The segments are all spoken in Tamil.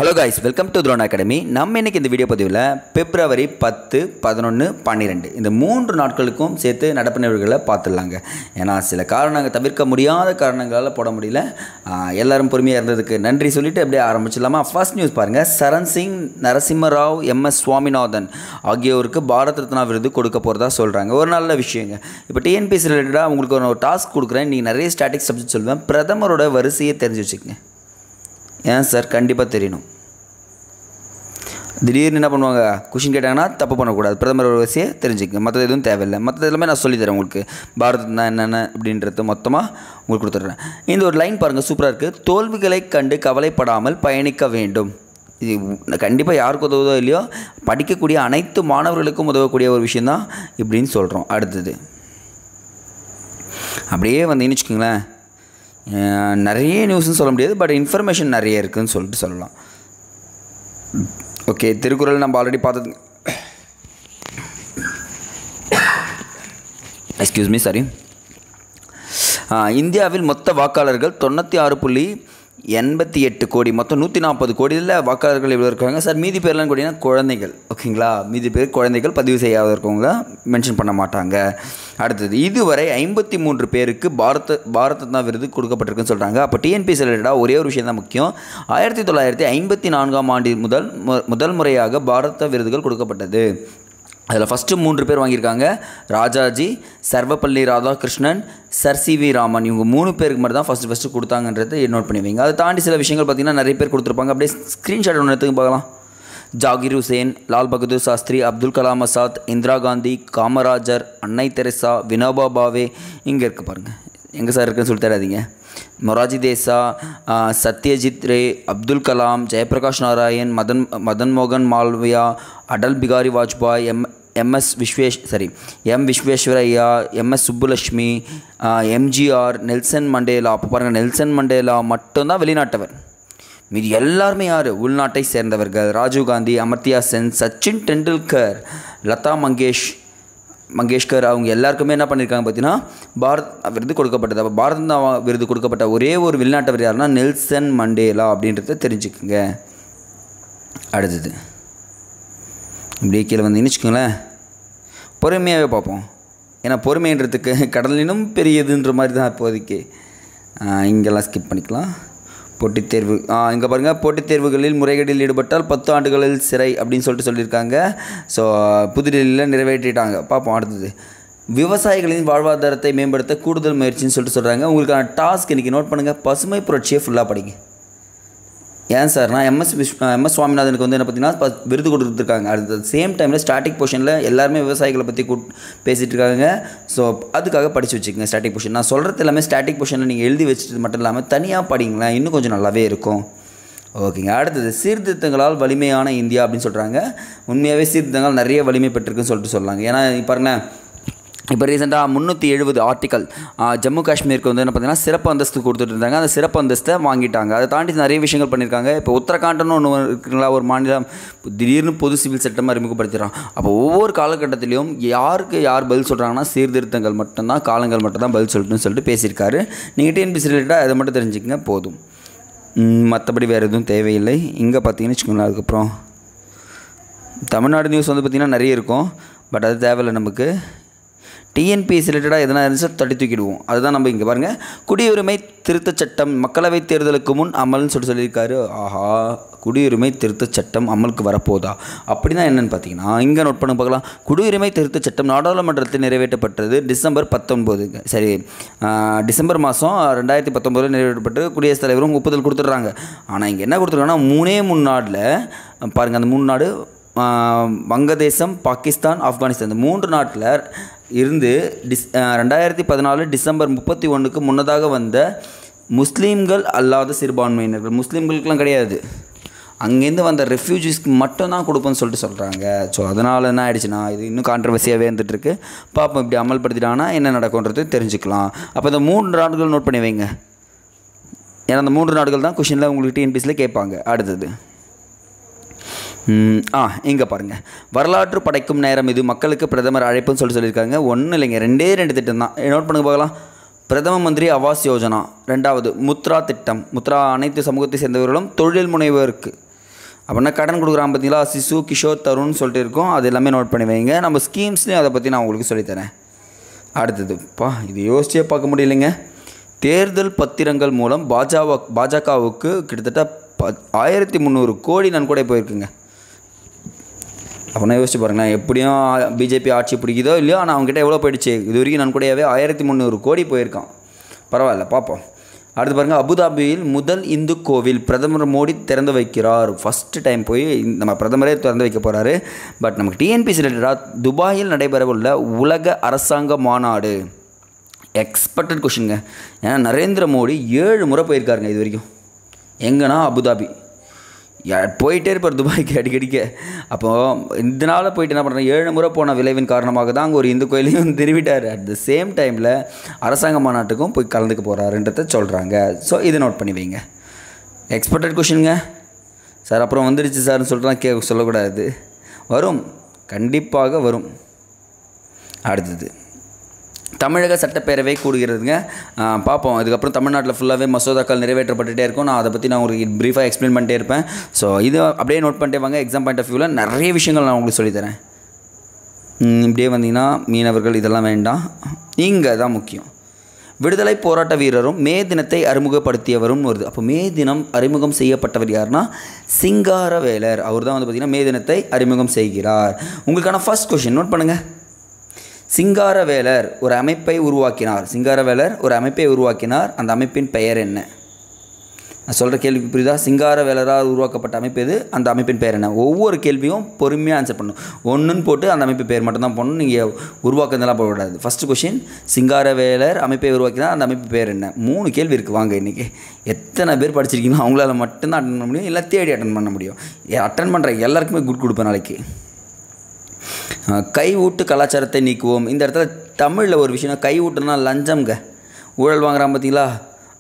Hello guys, welcome to throne academy. நம்ம இன்றைக்கி இந்த வீடியோ பதிவில் பிப்ரவரி 10, 11, 12 இந்த 3 நாட்களுக்கும் சேர்த்து நடப்பு நிகழ்வுகளை பார்த்துடலாங்க. ஏன்னா சில காரணங்கள், தவிர்க்க முடியாத காரணங்களால் போட முடியல. எல்லோரும் பொறுமையாக இருந்ததுக்கு நன்றி சொல்லிவிட்டு அப்படியே ஆரம்பிச்சிடலாமா? ஃபர்ஸ்ட் நியூஸ் பாருங்கள். சரண் சிங், நரசிம்மராவ், MS சுவாமிநாதன் ஆகியோருக்கு பாரத் ரத்னா விருது கொடுக்க போகிறதா சொல்கிறாங்க. ஒரு நல்ல விஷயங்க. இப்போ டிஎன்பிஎஸ்சி ரிலேட்டடாக உங்களுக்கு ஒரு டாஸ்க் கொடுக்குறேன். நீங்கள் நிறைய ஸ்டாட்டிக் சப்ஜெக்ட் சொல்லுவேன். பிரதமரோட வரிசையை தெரிஞ்சு வச்சுக்கங்க. ஏன் சார்? கண்டிப்பாக தெரியணும். திடீர்னு என்ன பண்ணுவாங்க, கொஷின் கேட்டாங்கன்னா தப்பு பண்ணக்கூடாது. பிரதமர் வரிசையை தெரிஞ்சுக்கங்க. மற்றது எதுவும் தேவையில்லை. மற்றது எல்லாமே நான் சொல்லித்தரேன் உங்களுக்கு. பாரதம்னா என்னென்ன அப்படின்றது மொத்தமாக உங்களுக்கு கொடுத்துட்றேன். இந்த ஒரு லைன் பாருங்கள், சூப்பராக இருக்குது. தோல்விகளை கண்டு கவலைப்படாமல் பயணிக்க வேண்டும். இது கண்டிப்பாக யாருக்கு உதவுதோ இல்லையோ, படிக்கக்கூடிய அனைத்து மாணவர்களுக்கும் உதவக்கூடிய ஒரு விஷயந்தான் இப்படின்னு சொல்கிறோம். அடுத்தது அப்படியே வந்தீங்கன்னு வச்சுக்கோங்களேன், நிறைய நியூஸ்ன்னு சொல்ல முடியாது, பட் இன்ஃபர்மேஷன் நிறைய இருக்குதுன்னு சொல்லிட்டு சொல்லலாம். ஓகே, திருக்குறள் நம்ம ஆல்ரெடி பார்த்தது. Excuse me, sorry. இந்தியாவில் மொத்த வாக்காளர்கள் 96.88 கோடி, மொத்தம் 140 கோடியில் வாக்காளர்கள் இவ்வளோ இருக்காங்க சார். மீதி பேர்லாம் கூடியனா குழந்தைகள். ஓகேங்களா? மீதி பேர் குழந்தைகள், பதிவு செய்யாத இருக்கவங்க மென்ஷன் பண்ண மாட்டாங்க. அடுத்தது, இதுவரை 53 பேருக்கு பாரத் ரத்னா விருது கொடுக்கப்பட்டிருக்குன்னு சொல்கிறாங்க. அப்போ டிஎன்பிஎஸ்சி ரிலேட்டடாக ஒரே ஒரு விஷயம் தான் முக்கியம். 1954 முதல் முறையாக பாரத விருதுகள் கொடுக்கப்பட்டது. அதில் ஃபஸ்ட்டு 3 பேர் வாங்கியிருக்காங்க. Rajaji, Sarvepalli Radhakrishnan, sir CV Raman. இவங்க 3 பேருக்கு மட்டும் தான் ஃபஸ்ட்டு கொடுத்தாங்கன்றதை நோட் பண்ணி வைங்க. அதை தாண்டி சில விஷயங்கள் பார்த்திங்கன்னா நிறைய பேர் கொடுத்துருப்பாங்க. அப்படியே ஸ்க்ரீன்ஷாட் ஒன்று எடுத்துக்க பார்க்கலாம். ஜாகிர் ஹுசேன், லால் பகதூர் சாஸ்திரி, அப்துல் கலாம் ஆசாத், இந்திரா காந்தி, காமராஜர், அன்னை தெரசா, வினோபா பாவே. இங்கே இருக்குது பாருங்கள். எங்கே சார் இருக்குன்னு சொல்லி தராதீங்க. மொராஜி தேசா, சத்யஜித் ரே, அப்துல் கலாம், ஜெயபிரகாஷ் நாராயண், மதன் மோகன் Malviya, Atal Bihari Vajpayee, M Visvesvaraya, MS Subbulakshmi, MGR, Nelson Mandela. அப்போ பாருங்கள், நெல்சன் மண்டேலா மட்டும்தான் வெளிநாட்டவர். மீது எல்லாருமே யார்? உள்நாட்டை சேர்ந்தவர்கள். ராஜீவ்காந்தி, அமர்த்தியா சென், சச்சின் டெண்டுல்கர், லதா மங்கேஷ்கர், அவங்க எல்லாருக்குமே என்ன பண்ணியிருக்காங்க பார்த்தீங்கன்னா பாரத் விருது கொடுக்கப்பட்டது. அப்போ பாரத் விருது கொடுக்கப்பட்ட ஒரே ஒரு வெளிநாட்டவர் யாருன்னா நெல்சன் மண்டேலா அப்படின்றத தெரிஞ்சுக்குங்க. அடுத்தது இப்படியே கீழே வந்தீங்கன்னு வச்சுக்கோங்களேன், பொறுமையாகவே பார்ப்போம். ஏன்னா பொறுமைன்றதுக்கு கடலினும் பெரியதுன்ற மாதிரி தான் இப்போதைக்கு. இங்கெல்லாம் ஸ்கிப் பண்ணிக்கலாம். போட்டித் தேர்வு இங்கே பாருங்கள். போட்டித் தேர்வுகளில் முறைகேட்டில் ஈடுபட்டால் 10 ஆண்டுகளில் சிறை அப்படின்னு சொல்லியிருக்காங்க. ஸோ புதுடெல்லியில் நிறைவேற்றிட்டாங்க. பார்ப்போம். அடுத்தது, விவசாயிகளின் வாழ்வாதாரத்தை மேம்படுத்த கூடுதல் முயற்சின்னு சொல்கிறாங்க. உங்களுக்கான டாஸ்க் இன்றைக்கி நோட் பண்ணுங்கள். பசுமை புரட்சியை ஃபுல்லாக படிங்க. ஏன் சார்னா MS சுவாமிநாதனுக்கு வந்து என்ன பார்த்தீங்கன்னா விருது கொடுத்துருக்காங்க. அடுத்த சேம் டைமில் ஸ்டாட்டிக் போர்ஷனில் எல்லாருமே விவசாயிகளை பற்றி பேசிகிட்டு இருக்காங்க. ஸோ அதுக்காக படித்து வச்சுக்கோங்க. ஸ்டாட்டிக் போர்ஷன் நான் சொல்கிறது எல்லாமே ஸ்டாட்டிக் போர்ஷனில் நீங்கள் எழுதி வச்சுட்டு மட்டும் இல்லாமல் தனியாக படிங்களேன், இன்னும் கொஞ்சம் நல்லாவே இருக்கும். ஓகேங்க. அடுத்தது, சீர்திருத்தங்களால் வலிமையான இந்தியா அப்படின்னு சொல்கிறாங்க. உண்மையாகவே சீர்திருத்தங்கள் நிறைய வலிமை பெற்றிருக்குன்னு சொல்லிட்டு சொல்லாங்க. ஏன்னா பாருங்களேன், இப்போ ரீசெண்டாக 370 ஆர்டிக்கல் ஜம்மு காஷ்மீருக்கு வந்து என்ன பார்த்தீங்கன்னா சிறப்பு அந்தஸ்து கொடுத்துட்டு இருந்தாங்க. அந்த சிறப்பு அந்தஸ்தை வாங்கிட்டாங்க. அதை தாண்டி நிறைய விஷயங்கள் பண்ணியிருக்காங்க. இப்போ உத்தரகாண்ட்னு ஒன்று இருக்குங்களா, ஒரு மாநிலம் திடீர்னு பொது சிவில் சட்டம் அறிமுகப்படுத்திடுறான். அப்போ ஒவ்வொரு காலகட்டத்திலையும் யாருக்கு யார் பதில் சொல்கிறாங்கன்னா சீர்திருத்தங்கள் மட்டும்தான், காலங்கள் மட்டும்தான் பதில் சொல்லிட்டு பேசியிருக்காரு. நீங்கள் டிஎன்பிஎஸ்சி ரிலேட்டடாக அதை மட்டும் தெரிஞ்சுக்கங்க போதும். மற்றபடி வேறு எதுவும் தேவையில்லை. இங்கே பார்த்தீங்கன்னு வச்சுக்கோங்களேன். அதுக்கப்புறம் தமிழ்நாடு நியூஸ் வந்து பார்த்திங்கன்னா நிறைய இருக்கும், பட் அது தேவையில்லை நமக்கு. டிஎன்பிஎஸ்சி ரிலேட்டடாக எதனா இருந்துச்சு தட்டி தூக்கிடுவோம். அதுதான் நம்ம இங்கே பாருங்கள். குடியுரிமை திருத்தச் சட்டம் மக்களவைத் தேர்தலுக்கு முன் அமல்னு சொல்லியிருக்காரு. ஆஹா, குடியுரிமை திருத்தச் சட்டம் அமலுக்கு வரப்போதா அப்படின்னா என்னென்னு பார்த்தீங்கன்னா இங்கே நோட் பண்ண பார்க்கலாம். குடியுரிமை திருத்தச் சட்டம் நாடாளுமன்றத்தில் நிறைவேற்றப்பட்டது டிசம்பர் 19. சரி, டிசம்பர் மாதம் 2019 நிறைவேற்றப்பட்டு குடியரசுத் தலைவரும் ஒப்புதல் கொடுத்துட்றாங்க. ஆனால் இங்கே என்ன கொடுத்துருக்காங்கன்னா 3 நாடில் பாருங்கள். அந்த 3 நாடு வங்கதேசம், பாகிஸ்தான், ஆப்கானிஸ்தான். இந்த 3 நாட்டில் இருந்து 2014 டிசம்பர் 31க்கு முன்னதாக வந்த முஸ்லீம்கள் அல்லாத சிறுபான்மையினர்கள், முஸ்லீம்களுக்கெலாம் கிடையாது, அங்கேருந்து வந்த ரெஃப்யூஜிஸ்க்கு மட்டும்தான் கொடுப்போன்னு சொல்கிறாங்க. ஸோ அதனால் என்ன ஆகிடுச்சுன்னா இது இன்னும் கான்ட்ரவர்சியாகவே இருந்துகிட்ருக்கு. பார்ப்போம், இப்படி அமல்படுத்திட்டாங்கன்னா என்ன நடக்கும்ன்றது தெரிஞ்சுக்கலாம். அப்போ இந்த 3 நாடுகள் நோட் பண்ணி வைங்க. ஏன்னா அந்த 3 நாடுகள் தான் கொஷினில் உங்களுக்கு டிஎன்பிஎஸ்சியில் கேட்பாங்க. அடுத்தது இங்கே பாருங்கள். வரலாற்று படைக்கும் நேரம் இது, மக்களுக்கு பிரதமர் அழைப்புன்னு சொல்லியிருக்காங்க. ஒன்றும் இல்லைங்க, 2 திட்டம் தான். நோட் பண்ணுங்க பார்க்கலாம். பிரதம மந்திரி ஆவாஸ் யோஜனா, 2வது முத்ரா திட்டம். முத்ரா அனைத்து சமூகத்தை சேர்ந்தவர்களும் தொழில் முனைவோருக்கு அப்படின்னா கடன் கொடுக்குறான் பார்த்தீங்களா, சிசு, கிஷோர், தருண் சொல்லிட்டு இருக்கோம். அது எல்லாமே நோட் பண்ணி வைங்க. நம்ம ஸ்கீம்ஸ்லேயும் அதை பற்றி நான் உங்களுக்கு சொல்லித்தரேன். அடுத்ததுப்பா, இது யோசிச்சே பார்க்க முடியலைங்க. தேர்தல் பத்திரங்கள் மூலம் பாஜகவுக்கு கிட்டத்தட்ட 1300 கோடி நன்கொடை போயிருக்குங்க. அப்படின்னா யோசிச்சு பாருங்களேன், எப்படியும் பிஜேபி ஆட்சி பிடிக்குதோ இல்லையோ, ஆனால் அவங்ககிட்ட எவ்வளோ போயிடுச்சு, இது வரைக்கும் நன்கொடையாகவே 1300 கோடி போயிருக்கான். பரவாயில்ல, பார்ப்போம். அடுத்து பாருங்கள், அபுதாபியில் முதல் இந்து கோவில் பிரதமர் மோடி திறந்து வைக்கிறார். ஃபஸ்ட்டு டைம் போய் நம்ம பிரதமரே திறந்து வைக்க போகிறாரு. பட் நமக்கு டிஎன்பிசி ரிலேட்டடாக துபாயில் நடைபெறவுள்ள உலக அரசாங்க மாநாடு எக்ஸ்பெக்டட் கொஷினுங்க. ஏன்னா நரேந்திர மோடி 7 முறை போயிருக்காருங்க இது வரைக்கும். எங்கன்னா அபுதாபி போயிட்டே இருப்பார் துபாய்க்கு அடிக்கடிக்க. அப்போது இதனால் போயிட்டு என்ன பண்ணுறேன், 7 முறை போன விளைவின் காரணமாக தான் அங்கே ஒரு இந்து கோயிலையும் திருவிட்டார். அட் த சேம் டைமில் அரசாங்க மாநாட்டுக்கும் போய் கலந்துக்க போகிறாருன்றத சொல்கிறாங்க. ஸோ இதை நோட் பண்ணி வைங்க. எக்ஸ்பெக்டட் கொஷினுங்க சார். அப்புறம் வந்துடுச்சு சார்னு சொல்கிறேன், சொல்லக்கூடாது, வரும், கண்டிப்பாக வரும். அடுத்தது தமிழக சட்டப்பேரவை கூடுகிறதுங்க. பார்ப்போம். இதுக்கப்புறம் தமிழ்நாட்டில் ஃபுல்லாகவே மசோதாக்கள் நிறைவேற்றப்பட்டுகிட்டே இருக்கும். நான் அதை பற்றி நான் உங்களுக்கு ப்ரீஃபாக எக்ஸ்பிளைன் பண்ணிட்டே இருப்பேன். ஸோ இது அப்படியே நோட் பண்ணிட்டே வாங்க. எக்ஸாம் பாயிண்ட் ஆஃப் வியூவில் நிறைய விஷயங்கள் நான் உங்களுக்கு சொல்லித்தரேன். இப்படியே வந்தீங்கன்னா மீனவர்கள் இதெல்லாம் வேண்டாம், இங்கே தான் முக்கியம். விடுதலை போராட்ட வீரரும் மே தினத்தை அறிமுகப்படுத்தியவரும் வருது. அப்போ மே தினம் அறிமுகம் செய்யப்பட்டவர் யாருன்னா சிங்காரவேலர். அவர் தான் வந்து பார்த்திங்கன்னா மே தினத்தை அறிமுகம் செய்கிறார். உங்களுக்கான ஃபர்ஸ்ட் கொஷின் நோட் பண்ணுங்கள். சிங்காரவேலர் ஒரு அமைப்பை உருவாக்கினார். அந்த அமைப்பின் பெயர் என்ன? நான் சொல்கிற கேள்வி புரியுதா? சிங்காரவேலரால் உருவாக்கப்பட்ட அமைப்பு எது, அந்த அமைப்பின் பெயர் என்ன? ஒவ்வொரு கேள்வியும் பொறுமையாக ஆன்சர் பண்ணணும். ஒன்றுன்னு போட்டு அந்த அமைப்பு பேர் மட்டும்தான் போடணும். நீங்கள் உருவாக்குறதெல்லாம் போடக்கூடாது. ஃபஸ்ட்டு கொஷின், சிங்காரவேலர் அமைப்பை உருவாக்கினார், அந்த அமைப்பு பேர் என்ன? 3 கேள்வி இருக்குது. வாங்க, இன்றைக்கி எத்தனை பேர் படிச்சிருக்கீங்களோ அவங்களால மட்டும்தான் அட்டன் பண்ண முடியும், இல்லை தேடி அட்டன் பண்ண முடியும். அட்டன் பண்ணுற எல்லாருக்குமே குட் கொடுப்பேன் நாளைக்கு. கை ஊட்டு கலாச்சாரத்தை நீக்குவோம். இந்த இடத்துல தமிழில் ஒரு விஷயம், கை ஊட்டுனா லஞ்சம்ங்க. ஊழல் வாங்குறான் பார்த்தீங்களா,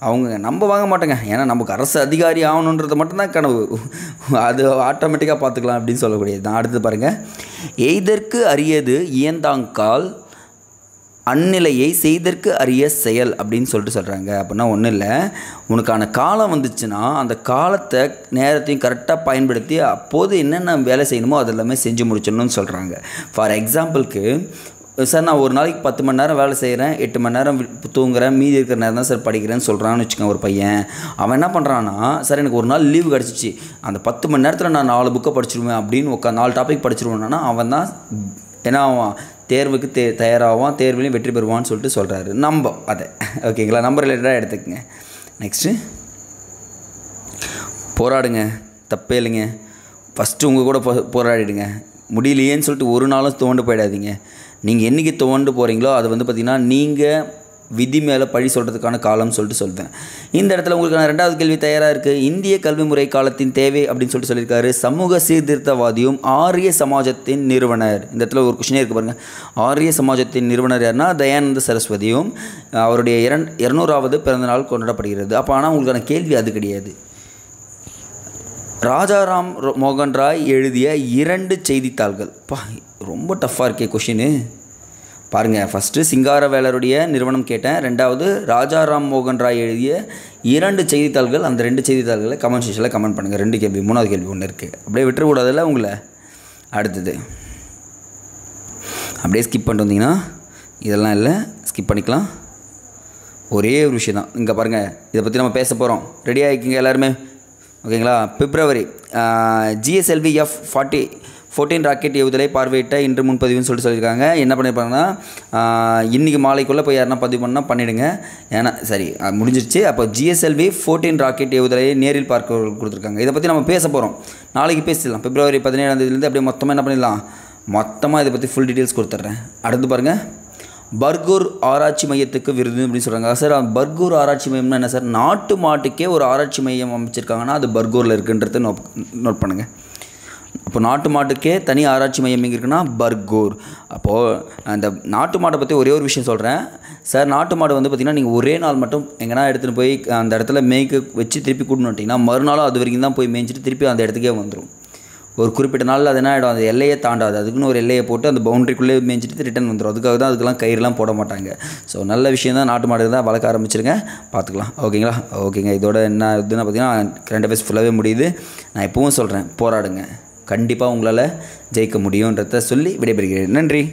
அவங்க நம்ம வாங்க மாட்டோங்க. ஏன்னா நமக்கு அரசு அதிகாரி ஆகணுன்றது மட்டும்தான் கனவு, அது ஆட்டோமேட்டிக்காக பார்த்துக்கலாம் அப்படின்னு சொல்லக்கூடியது தான். அடுத்து பாருங்கள், எய்தற்கு அரியது இயந்தாங்கால் அந்நிலையை செய்தற்கு அரிய செயல் அப்படின்னு சொல்கிறாங்க. அப்படின்னா ஒன்றும் இல்லை, உனக்கான காலம் வந்துச்சுன்னா அந்த காலத்தை நேரத்தையும் கரெக்டாக பயன்படுத்தி அப்போது என்னென்ன வேலை செய்யணுமோ அது எல்லாமே செஞ்சு முடிச்சிடணும்னு சொல்கிறாங்க. ஃபார் எக்ஸாம்பிளுக்கு சார், நான் ஒரு நாளைக்கு 10 மணி நேரம் வேலை செய்கிறேன், 8 மணி நேரம் தூங்குறேன், மீதி இருக்கிற நேரம் தான் சார் படிக்கிறேன்னு சொல்கிறான்னு வச்சுக்கோங்க. ஒரு பையன் அவன் என்ன பண்ணுறான்னா, சார் எனக்கு ஒரு நாள் லீவு கிடச்சிச்சு, அந்த 10 மணி நேரத்தில் நான் 4 புக்கை படிச்சிருவேன் அப்படின்னு 4 டாபிக் படிச்சிருவேன்னா அவன் தான் ஏன்னா அவன் தேர்வுக்கு தயாராகுவான், தேர்வுலையும் வெற்றி பெறுவான்னு சொல்லிட்டு சொல்கிறாரு. நம்ம அதை ஓகேங்களா, நம்ம ரிலேட்டடாக எடுத்துக்கங்க. நெக்ஸ்ட்டு போராடுங்க, தப்பே இல்லைங்க. ஃபஸ்ட்டு உங்கள் கூட போராடிடுங்க. முடியலையேன்னு சொல்லிட்டு ஒரு நாளும் துவண்டு போயிடாதீங்க. நீங்கள் என்றைக்கு துவண்டு போகிறீங்களோ அது வந்து பார்த்திங்கன்னா நீங்கள் விதி மேலே பழி சொல்கிறதுக்கான காலம்னு சொல்லிட்டு சொல்வேன். இந்த இடத்துல உங்களுக்கான 2வது கேள்வி தயாராக இருக்குது. இந்திய கல்வி முறை காலத்தின் தேவை அப்படின்னு சொல்லிட்டு சொல்லியிருக்காரு. சமூக சீர்திருத்தவாதியும் ஆரிய சமாஜத்தின் நிறுவனர். இந்த இடத்துல ஒரு கொஷினே இருக்குது பாருங்கள். ஆரிய சமாஜத்தின் நிறுவனர் யாருன்னா தயானந்த சரஸ்வதியும். அவருடைய 200வது பிறந்தநாள் கொண்டாடப்படுகிறது. அப்போ ஆனால் உங்களுக்கான கேள்வி அது கிடையாது. ராஜாராம் மோகன் ராய் எழுதிய 2 செய்தித்தாள்கள். ரொம்ப டஃப்பாக இருக்கே கொஷினு. பாருங்கள், ஃபஸ்ட்டு சிங்காரவேலருடைய நிறுவனம் கேட்டேன், 2வது ராஜாராம் மோகன் ராய் எழுதிய 2 செய்தித்தாள்கள். அந்த 2 செய்தித்தாள்களை கமெண்ட் செக்ஷனில் கமெண்ட் பண்ணுங்கள். 2 கேள்வி, 3வது கேள்வி ஒன்று இருக்குது, அப்படியே விட்டுறக்கூடாதுல்ல உங்களை. அடுத்தது அப்படியே ஸ்கிப் பண்ணிட்டு வந்தீங்கன்னா இதெல்லாம் இல்லை, ஸ்கிப் பண்ணிக்கலாம். ஒரே ஒரு விஷயம் தான் இங்கே பாருங்கள், இதை பற்றி நம்ம பேச போகிறோம். ரெடி ஆகிக்கிங்க எல்லாருமே, ஓகேங்களா? பிப்ரவரி GSLV F-14 ராக்கெட் ஏவுதலை பார்வையிட்ட இன்று முன்பதிவுன்னு சொல்லியிருக்காங்க. என்ன பண்ணியிருப்பாங்கன்னா, இன்றைக்கி மாலைக்குள்ளே போய் யாருன்னா பதிவு பண்ணால் பண்ணிவிடுங்க. ஏன்னா சரி முடிஞ்சிருச்சு. அப்போ GSLV F-14 ராக்கெட் ஏவுதலையை நேரில் பார்க்க கொடுத்துருக்காங்க. இதை பற்றி நம்ம பேச போகிறோம், நாளைக்கு பேசிடலாம். பிப்ரவரி 17ஆம் தேதியிலேருந்து அப்படியே மொத்தமாக என்ன பண்ணிடலாம், மொத்தமாக இதை பற்றி ஃபுல் டீட்டெயில்ஸ் கொடுத்துட்றேன். அடுத்து பாருங்கள், பர்கூர் ஆராய்ச்சி மையத்துக்கு விருது அப்படின்னு சொல்கிறாங்க. சார் பர்கூர் ஆராய்ச்சி மையம்னா என்ன சார்? நாட்டு மாட்டுக்கே ஒரு ஆராய்ச்சி மையம் அமைச்சிருக்காங்கன்னா அது பர்கூரில் இருக்குன்றதை நோட் பண்ணுங்கள். அப்போ நாட்டு மாட்டுக்கே தனி ஆராய்ச்சி மையம் எங்கே இருக்குன்னா பர்கூர். அப்போது அந்த நாட்டு மாட்டை பற்றி ஒரே ஒரு விஷயம் சொல்கிறேன் சார். நாட்டு மாடு வந்து பார்த்திங்கன்னா நீங்கள் ஒரே நாள் மட்டும் எங்கன்னா எடுத்துகிட்டு போய் அந்த இடத்துல மேய்க்க வச்சு திருப்பி கூட்டின்னு வந்துட்டிங்கன்னா மறுநாளும் அது வரைக்கும் தான் போய் மேய்ஞ்சிட்டு திருப்பி அந்த இடத்துக்கே வந்துடும். ஒரு குறிப்பிட்ட நாளில் அது என்ன ஆகிடும், அந்த எல்லையே தாண்டாது. அதுக்குன்னு ஒரு எல்லையை போட்டு அந்த பவுண்ட்ரிக்குள்ளே மேய்ஞ்சிட்டு ரிட்டன் வந்துடும். அதுக்காக தான் அதுக்கெல்லாம் கயிறுலாம் போட மாட்டாங்க. ஸோ நல்ல விஷயம் தான், நாட்டு மாடு தான் வளர்க்க ஆரம்பிச்சிருங்க, பார்த்துக்கலாம். ஓகேங்களா? ஓகேங்க. இதோட என்ன இதுன்னு பார்த்தீங்கன்னா கரண்ட் அஃபேர்ஸ் ஃபுல்லாகவே முடியுது. நான் எப்பவும் சொல்கிறேன், போராடுங்க, கண்டிப்பாக உங்களால் ஜெயிக்க முடியுன்றத சொல்லி விடைபெறுகிறேன். நன்றி.